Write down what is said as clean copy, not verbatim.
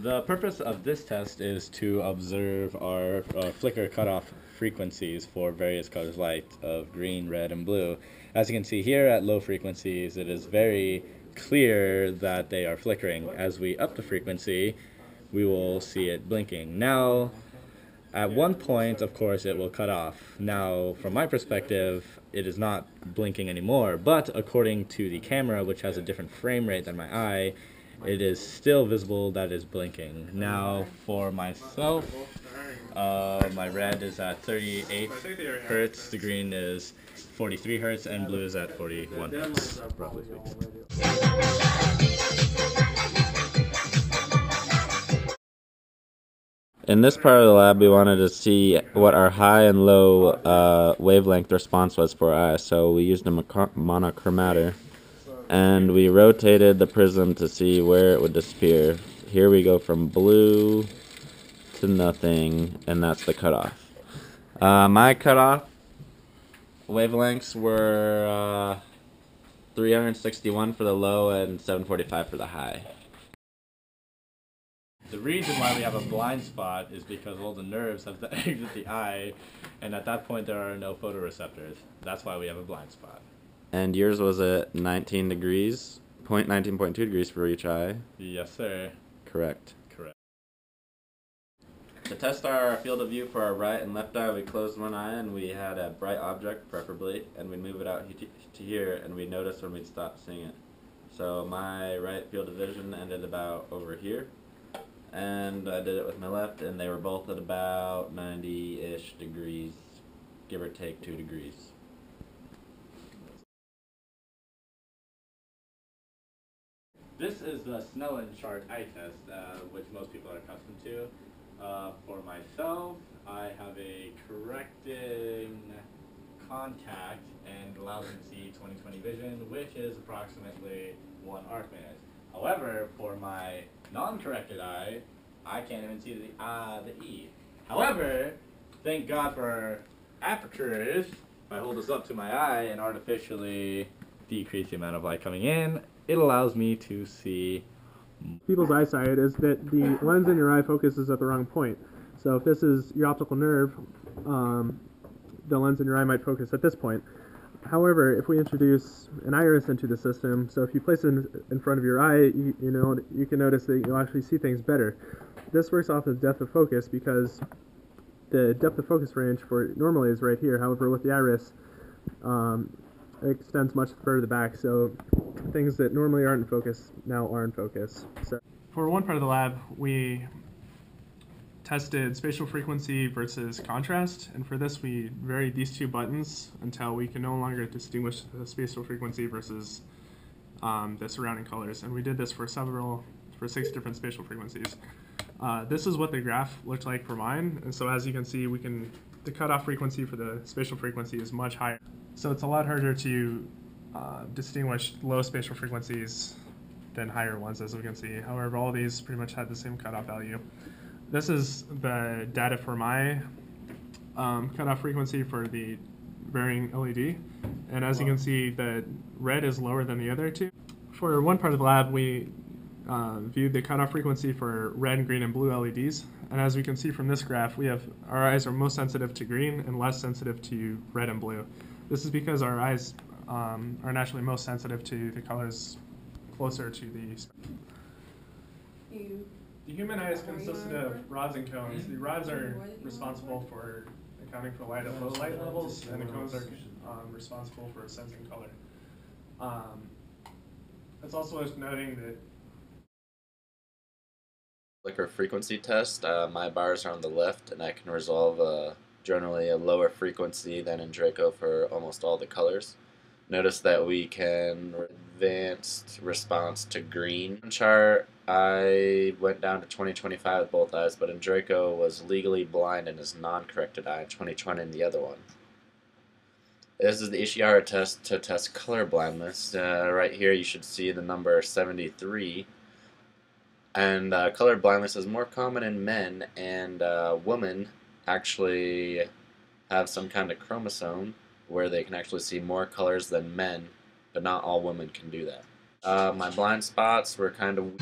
The purpose of this test is to observe our flicker cutoff frequencies for various colors light of green, red, and blue. As you can see here at low frequencies, it is very clear that they are flickering. As we up the frequency, we will see it blinking. Now, at one point, of course, it will cut off. Now, from my perspective, it is not blinking anymore, but according to the camera, which has a different frame rate than my eye, it is still visible that is blinking. Now, for myself, my red is at 38 hertz, the green is 43 hertz, and blue is at 41 hertz, roughly speaking. In this part of the lab, we wanted to see what our high and low wavelength response was for our eyes. So we used a monochromator, and we rotated the prism to see where it would disappear. Here we go from blue to nothing, and that's the cutoff. My cutoff wavelengths were 361 for the low and 745 for the high. The reason why we have a blind spot is because all the nerves have to exit the eye, and at that point there are no photoreceptors. That's why we have a blind spot. And yours was at 19 degrees, 19.2 degrees for each eye? Yes, sir. Correct. Correct. To test our field of view for our right and left eye, we closed one eye and we had a bright object, preferably, and we'd move it out to here, and we'd notice when we'd stop seeing it. So my right field of vision ended about over here. And I did it with my left, and they were both at about 90-ish degrees, give or take 2 degrees. This is the Snellen chart eye test, which most people are accustomed to. For myself, I have a correcting contact and allows me to see 20/20 vision, which is approximately 1 arc minute. However, for my non-corrected eye, I can't even see the E. However, thank God for apertures. If I hold this up to my eye and artificially decrease the amount of light coming in, it allows me to see. People's eyesight is that the lens in your eye focuses at the wrong point. So if this is your optical nerve, the lens in your eye might focus at this point. However, if we introduce an iris into the system, so if you place it in front of your eye, you can notice that you'll actually see things better. This works off of depth of focus because the depth of focus range for it normally is right here. However, with the iris, it extends much further back, so things that normally aren't in focus now are in focus. So, for one part of the lab, we tested spatial frequency versus contrast, and for this we varied these two buttons until we can no longer distinguish the spatial frequency versus the surrounding colors, and we did this for 6 different spatial frequencies. This is what the graph looked like for mine, and so as you can see, the cutoff frequency for the spatial frequency is much higher. So it's a lot harder to distinguish low spatial frequencies than higher ones, as we can see. However, all these pretty much had the same cutoff value. This is the data for my cutoff frequency for the varying LED, and as you can see, the red is lower than the other two. For one part of the lab, we viewed the cutoff frequency for red, green, and blue LEDs, and as we can see from this graph, our eyes are most sensitive to green and less sensitive to red and blue. This is because our eyes are naturally most sensitive to the colors closer to the. The human eye is consisted of rods and cones. The rods are responsible for accounting for light at low light levels, and the cones are responsible for sensing color. It's also worth noting that flicker frequency test, my bars are on the left, and I can resolve generally a lower frequency than in Draco for almost all the colors. Notice that we can advanced response to green chart. I went down to 20/25 with both eyes, but in Draco was legally blind in his non-corrected eye, 20/20 in the other one. This is the Ishihara test to test color blindness. Right here you should see the number 73. And color blindness is more common in men, and women actually have some kind of chromosome where they can actually see more colors than men, but not all women can do that. My blind spots were kind of